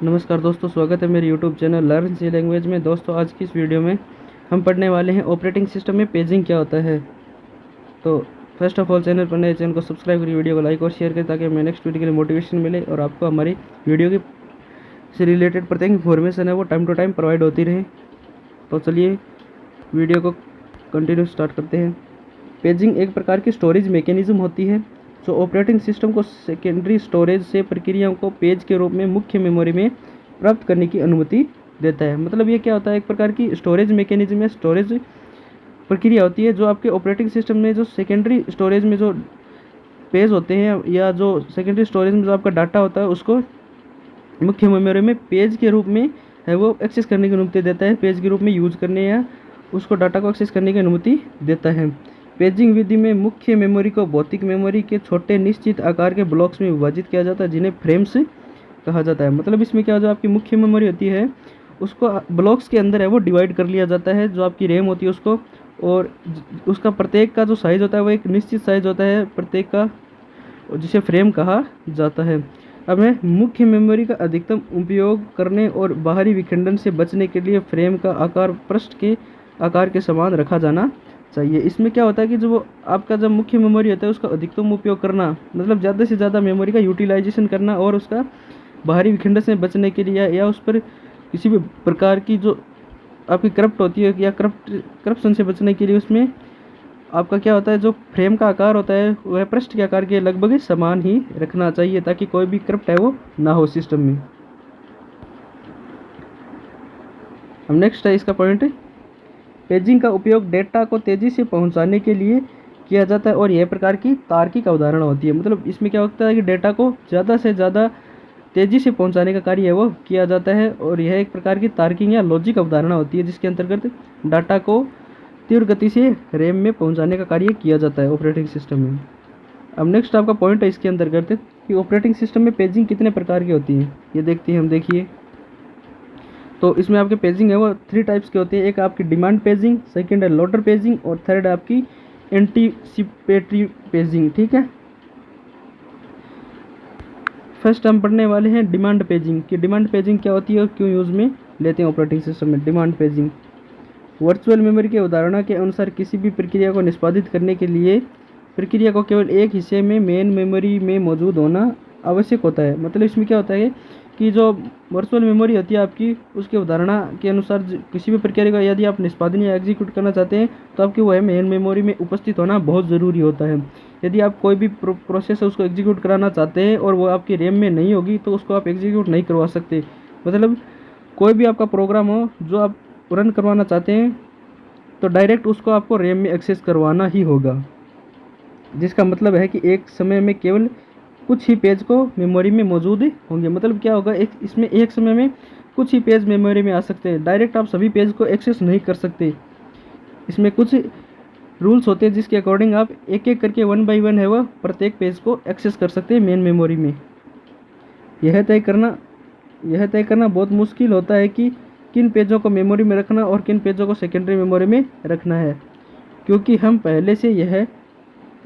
नमस्कार दोस्तों, स्वागत है मेरे YouTube channel learn C language में। दोस्तों, आज की इस वीडियो में हम पढ़ने वाले हैं ऑपरेटिंग सिस्टम में पेजिंग क्या होता है। तो फर्स्ट ऑफ ऑल, चैनल पर नए चैनल को सब्सक्राइब करिए, वीडियो को लाइक और शेयर करें ताकि हमें नेक्स्ट वीडियो के लिए मोटिवेशन मिले और आपको हमारी वीडियो की से रिलेटेड प्रत्येक इन्फॉर्मेशन है वो टाइम टू टाइम प्रोवाइड होती रहे। तो चलिए वीडियो को कंटिन्यू स्टार्ट करते हैं। पेजिंग एक प्रकार की स्टोरेज मैकेनिज्म होती है जो ऑपरेटिंग सिस्टम को सेकेंडरी स्टोरेज से प्रक्रियाओं को पेज के रूप में मुख्य मेमोरी में प्राप्त करने की अनुमति देता है। मतलब ये क्या होता है, एक प्रकार की स्टोरेज मैकेनिज्म है, स्टोरेज प्रक्रिया होती है जो आपके ऑपरेटिंग सिस्टम में जो सेकेंडरी स्टोरेज में जो पेज होते हैं या जो सेकेंडरी स्टोरेज में जो आपका डाटा होता है उसको मुख्य मेमोरी में पेज के रूप में है वो एक्सेस करने की अनुमति देता है, पेज के रूप में यूज करने या उसको डाटा को एक्सेस करने की अनुमति देता है। पेजिंग विधि में मुख्य मेमोरी को भौतिक मेमोरी के छोटे निश्चित आकार के ब्लॉक्स में विभाजित किया जाता है जिन्हें फ्रेम्स कहा जाता है। मतलब इसमें क्या, जो आपकी मुख्य मेमोरी होती है उसको ब्लॉक्स के अंदर है वो डिवाइड कर लिया जाता है, जो आपकी रैम होती है उसको, और उसका प्रत्येक का जो साइज़ होता है वो एक निश्चित साइज़ होता है प्रत्येक का, जिसे फ्रेम कहा जाता है। अब है मुख्य मेमोरी का अधिकतम उपयोग करने और बाहरी विखंडन से बचने के लिए फ्रेम का आकार पृष्ठ के आकार के समान रखा जाना चाहिए। इसमें क्या होता है कि जो आपका जब मुख्य मेमोरी होता है उसका अधिकतम उपयोग करना, मतलब ज़्यादा से ज़्यादा मेमोरी का यूटिलाइजेशन करना और उसका बाहरी विखंडन से बचने के लिए या उस पर किसी भी प्रकार की जो आपकी करप्ट होती है या करप्शन से बचने के लिए उसमें आपका क्या होता है, जो फ्रेम का आकार होता है वह पृष्ठ के आकार के लगभग समान ही रखना चाहिए ताकि कोई भी करप्ट है वो ना हो सिस्टम में। अब नेक्स्ट है इसका पॉइंट, पेजिंग का उपयोग डेटा को तेज़ी से पहुंचाने के लिए किया जाता है और यह प्रकार की तार्किक अवधारणा होती है। मतलब इसमें क्या होता है कि डेटा को ज़्यादा से ज़्यादा तेज़ी से पहुंचाने का कार्य है वो किया जाता है और यह एक प्रकार की तार्किक या लॉजिक अवधारणा होती है जिसके अंतर्गत डाटा को तीव्र गति से रैम में पहुंचाने का कार्य किया जाता है ऑपरेटिंग सिस्टम में। अब नेक्स्ट आपका पॉइंट है इसके अंतर्गत कि ऑपरेटिंग सिस्टम में पेजिंग कितने प्रकार की होती है, ये देखते हैं हम। देखिए, तो इसमें आपके पेजिंग है वो 3 टाइप्स के होते हैं। एक आपकी डिमांड पेजिंग, सेकंड है लोडर पेजिंग और थर्ड है आपकी एंटीसिपेटरी पेजिंग। ठीक है, फर्स्ट हम पढ़ने वाले हैं डिमांड पेजिंग कि डिमांड पेजिंग क्या होती है और क्यों यूज़ में लेते हैं ऑपरेटिंग सिस्टम में। डिमांड पेजिंग वर्चुअल मेमोरी के उदाहरण के अनुसार किसी भी प्रक्रिया को निष्पादित करने के लिए प्रक्रिया को केवल एक हिस्से में मेन मेमोरी में मौजूद होना आवश्यक होता है। मतलब इसमें क्या होता है कि जो वर्चुअल मेमोरी होती है आपकी, उसके उदाहरण के अनुसार किसी भी प्रक्रिया को यदि आप निष्पादन या एग्जीक्यूट करना चाहते हैं तो आपकी वह मेन मेमोरी में उपस्थित होना बहुत ज़रूरी होता है। यदि आप कोई भी प्रोसेस है उसको एग्जीक्यूट कराना चाहते हैं और वो आपकी रैम में नहीं होगी तो उसको आप एग्जीक्यूट नहीं करवा सकते। मतलब कोई भी आपका प्रोग्राम हो जो आप रन करवाना चाहते हैं तो डायरेक्ट उसको आपको रैम में एक्सेस करवाना ही होगा, जिसका मतलब है कि एक समय में केवल कुछ ही पेज को मेमोरी में मौजूद होंगे। मतलब क्या होगा, इसमें एक समय में कुछ ही पेज मेमोरी में आ सकते हैं, डायरेक्ट आप सभी पेज को एक्सेस नहीं कर सकते। इसमें कुछ रूल्स होते हैं जिसके अकॉर्डिंग आप एक एक करके 1 बाय 1 है वह प्रत्येक पेज को एक्सेस कर सकते हैं मेन मेमोरी में। यह तय करना बहुत मुश्किल होता है कि किन पेजों को मेमोरी में रखना और किन पेजों को सेकेंडरी मेमोरी में रखना है, क्योंकि हम पहले से यह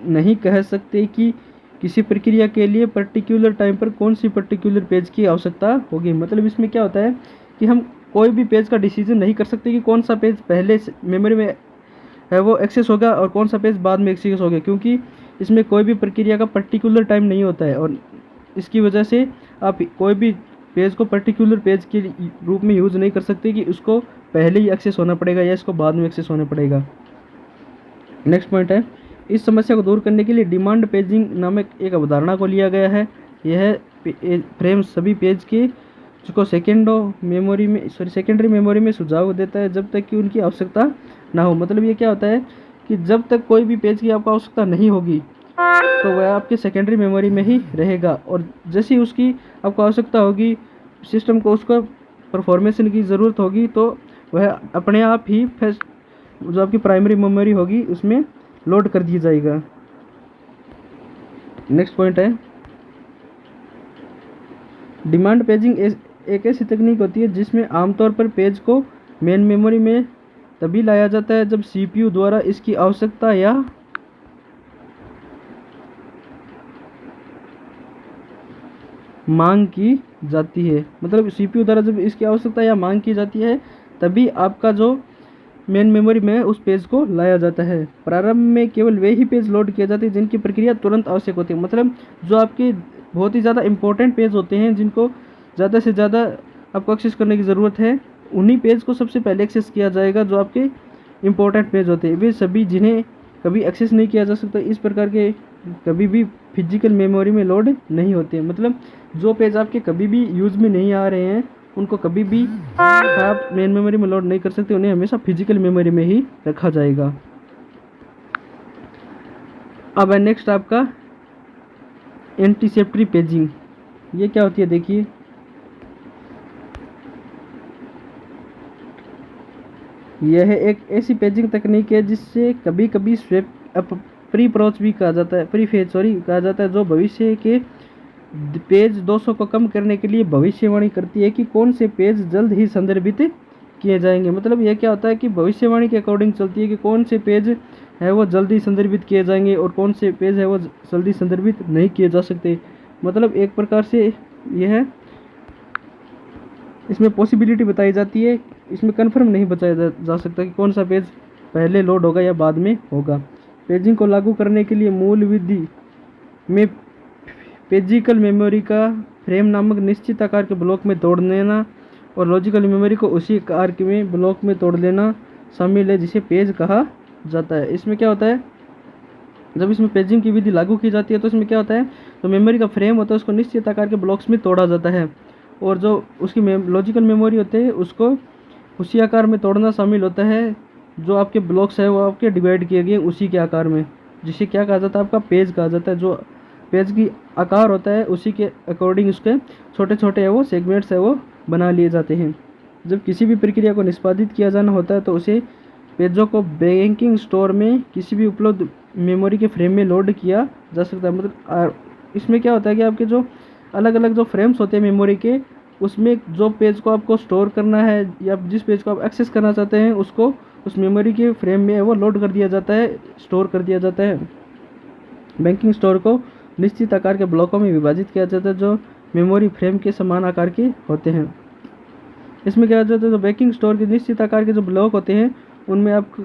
नहीं कह सकते कि किसी प्रक्रिया के लिए पर्टिकुलर टाइम पर कौन सी पर्टिकुलर पेज की आवश्यकता होगी। मतलब इसमें क्या होता है कि हम कोई भी पेज का डिसीजन नहीं कर सकते कि कौन सा पेज पहले से मेमोरी में है वो एक्सेस होगा और कौन सा पेज बाद में एक्सेस होगा, क्योंकि इसमें कोई भी प्रक्रिया का पर्टिकुलर टाइम नहीं होता है और इसकी वजह से आप कोई भी पेज को पर्टिकुलर पेज के रूप में यूज़ नहीं कर सकते कि उसको पहले ही एक्सेस होना पड़ेगा या इसको बाद में एक्सेस होना पड़ेगा। नेक्स्ट पॉइंट है, इस समस्या को दूर करने के लिए डिमांड पेजिंग नामक एक अवधारणा को लिया गया है। यह फ्रेम सभी पेज के को सेकेंडरी मेमोरी में सुझाव देता है जब तक कि उनकी आवश्यकता ना हो। मतलब ये क्या होता है कि जब तक कोई भी पेज की आपको आवश्यकता नहीं होगी तो वह आपके सेकेंडरी मेमोरी में ही रहेगा और जैसी उसकी आपको आवश्यकता होगी, सिस्टम को उसको परफॉर्मेशन की ज़रूरत होगी तो वह अपने आप ही जो आपकी प्राइमरी मेमोरी होगी उसमें लोड कर दिया जाएगा। नेक्स्ट पॉइंट है, डिमांड पेजिंग एक ऐसी तकनीक होती है जिसमें आमतौर पर पेज को मेन मेमोरी में तभी लाया जाता है जब सीपीयू द्वारा इसकी आवश्यकता या मांग की जाती है। मतलब CPU द्वारा जब इसकी आवश्यकता या मांग की जाती है तभी आपका जो मेन मेमोरी में उस पेज को लाया जाता है। प्रारंभ में केवल वे ही पेज लोड किए जाते हैं जिनकी प्रक्रिया तुरंत आवश्यक होती है। मतलब जो आपके बहुत ही ज़्यादा इंपॉर्टेंट पेज होते हैं जिनको ज़्यादा से ज़्यादा आपको एक्सेस करने की ज़रूरत है, उन्हीं पेज को सबसे पहले एक्सेस किया जाएगा। जो आपके इंपॉर्टेंट पेज होते हैं वे सभी जिन्हें कभी एक्सेस नहीं किया जा सकता, इस प्रकार के कभी भी फिजिकल मेमोरी में लोड नहीं होते। मतलब जो पेज आपके कभी भी यूज़ में नहीं आ रहे हैं उनको कभी भी आप मेन मेमोरी में लोड नहीं कर सकते, उन्हें हमेशा फिजिकल मेमोरी में ही रखा जाएगा। अब है नेक्स्ट आपका एंटीसेप्टरी पेजिंग। ये क्या होती है देखिए, यह एक ऐसी पेजिंग तकनीक है जिससे कभी कभी स्वैप प्री अप्रोच भी कहा जाता है, प्रीफेज कहा जाता है, जो भविष्य के पेज दोषों को कम करने के लिए भविष्यवाणी करती है कि कौन से पेज जल्द ही संदर्भित किए जाएंगे। मतलब यह क्या होता है कि भविष्यवाणी के अकॉर्डिंग चलती है कि कौन से पेज है वो जल्दी संदर्भित किए जाएंगे और कौन से पेज है वो जल्दी संदर्भित नहीं किए जा सकते। मतलब एक प्रकार से यह इसमें पॉसिबिलिटी बताई जाती है, इसमें कन्फर्म नहीं बताया जा सकता कि कौन सा पेज पहले लोड होगा या बाद में होगा। पेजिंग को लागू करने के लिए मूल विधि में फिजिकल मेमोरी का फ्रेम नामक निश्चित आकार के ब्लॉक में तोड़ लेना और लॉजिकल मेमोरी को उसी आकार के में ब्लॉक में तोड़ लेना शामिल है, जिसे पेज कहा जाता है। इसमें क्या होता है, जब इसमें पेजिंग की विधि लागू की जाती है तो इसमें क्या होता है, तो मेमोरी का फ्रेम होता है उसको निश्चित आकार के ब्लॉक्स में तोड़ा जाता है और जो उसकी लॉजिकल मेमोरी होते हैं उसको उसी आकार में तोड़ना शामिल होता है। जो आपके ब्लॉक्स है वो आपके डिवाइड किए गए उसी के आकार में, जिसे क्या कहा जाता है, आपका पेज कहा जाता है। जो पेज की आकार होता है उसी के अकॉर्डिंग उसके छोटे छोटे है वो सेगमेंट्स है वो बना लिए जाते हैं। जब किसी भी प्रक्रिया को निष्पादित किया जाना होता है तो उसे पेजों को बैंकिंग स्टोर में किसी भी उपलब्ध मेमोरी के फ्रेम में लोड किया जा सकता है। मतलब इसमें क्या होता है कि आपके जो अलग अलग जो फ्रेम्स होते हैं मेमोरी के, उसमें जो पेज को आपको स्टोर करना है या जिस पेज को आप एक्सेस करना चाहते हैं उसको उस मेमोरी के फ्रेम में वो लोड कर दिया जाता है, स्टोर कर दिया जाता है। बैंकिंग स्टोर को निश्चित आकार के ब्लॉकों में विभाजित किया जाता है जो मेमोरी फ्रेम के समान आकार के होते हैं। इसमें क्या होता है, जो बैंकिंग स्टोर के निश्चित आकार के जो ब्लॉक होते हैं उनमें आप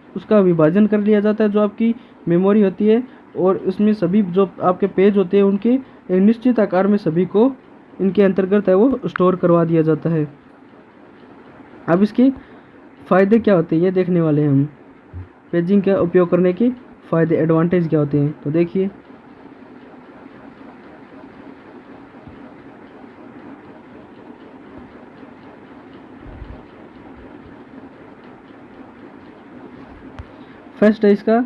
उसका विभाजन कर लिया जाता है जो आपकी मेमोरी होती है, और इसमें सभी जो आपके पेज होते हैं उनके एक निश्चित आकार में सभी को इनके अंतर्गत है वो स्टोर करवा दिया जाता है। अब इसके फ़ायदे क्या होते हैं ये देखने वाले हैं हम। पेजिंग का उपयोग करने के फ़ायदे, एडवांटेज क्या होते हैं, तो देखिए। फर्स्ट है इसका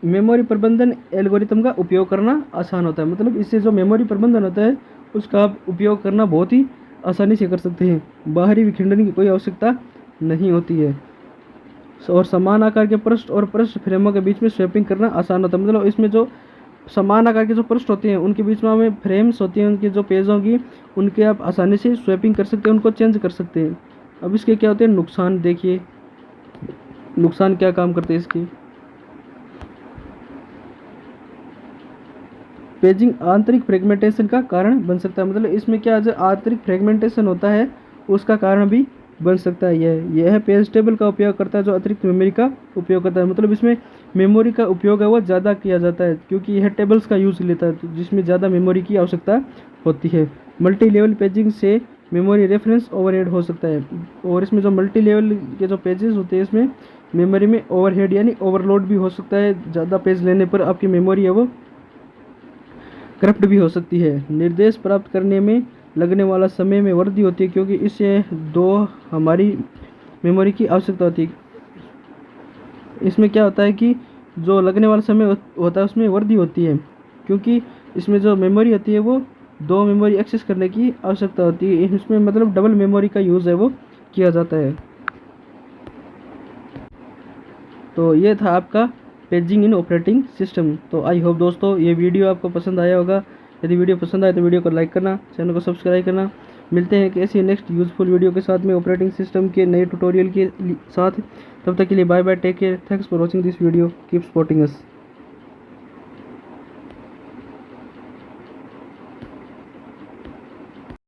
मेमोरी प्रबंधन एल्गोरिथम का उपयोग करना आसान होता है। मतलब इससे जो मेमोरी प्रबंधन होता है उसका आप उपयोग करना बहुत ही आसानी से कर सकते हैं। बाहरी विखंडन की कोई आवश्यकता नहीं होती है और समान आकार के पृष्ठ और पृष्ठ फ्रेमों के बीच में स्वैपिंग करना आसान होता है। मतलब इसमें जो समान आकार के जो पृष्ठ होते हैं उनके बीच में हमें फ्रेम्स होती हैं उनके जो पेजों की, उनके आप आसानी से स्वैपिंग कर सकते हैं, उनको चेंज कर सकते हैं। अब इसके क्या होते हैं नुकसान, देखिए नुकसान क्या काम करते हैं इसकी। पेजिंग आंतरिक फ्रेगमेंटेशन का कारण बन सकता है। मतलब इसमें क्या जो आंतरिक फ्रेगमेंटेशन होता है उसका कारण भी बन सकता है। यह पेज टेबल का उपयोग करता है जो अतिरिक्त मेमोरी का उपयोग करता है। मतलब इसमें मेमोरी का उपयोग है वो ज़्यादा किया जाता है क्योंकि यह टेबल्स का यूज़ लेता है, तो जिसमें ज़्यादा मेमोरी की आवश्यकता होती है। मल्टी लेवल पेजिंग से मेमोरी रेफरेंस ओवरहेड हो सकता है, और इसमें जो मल्टी लेवल के जो पेजेस होते हैं इसमें मेमोरी में ओवरहेड यानी ओवरलोड भी हो सकता है। ज़्यादा पेज लेने पर आपकी मेमोरी है वो करप्ट भी हो सकती है। निर्देश प्राप्त करने में लगने वाला समय में वृद्धि होती है क्योंकि इससे हमारी मेमोरी की आवश्यकता होती है। इसमें क्या होता है कि जो लगने वाला समय होता है उसमें वृद्धि होती है क्योंकि इसमें जो मेमोरी होती है वो 2 मेमोरी एक्सेस करने की आवश्यकता होती है। इसमें मतलब डबल मेमोरी का यूज़ है वो किया जाता है। तो ये था आपका पेजिंग इन ऑपरेटिंग सिस्टम। तो आई होप दोस्तों ये वीडियो आपको पसंद आया होगा। यदि वीडियो पसंद आए तो वीडियो को लाइक करना, चैनल को सब्सक्राइब करना। मिलते हैं कि ऐसी नेक्स्ट यूज़फुल वीडियो के साथ में ऑपरेटिंग सिस्टम के नए ट्यूटोरियल के साथ। तब तक के लिए bye bye, take care, thanks for watching this video, keep supporting us.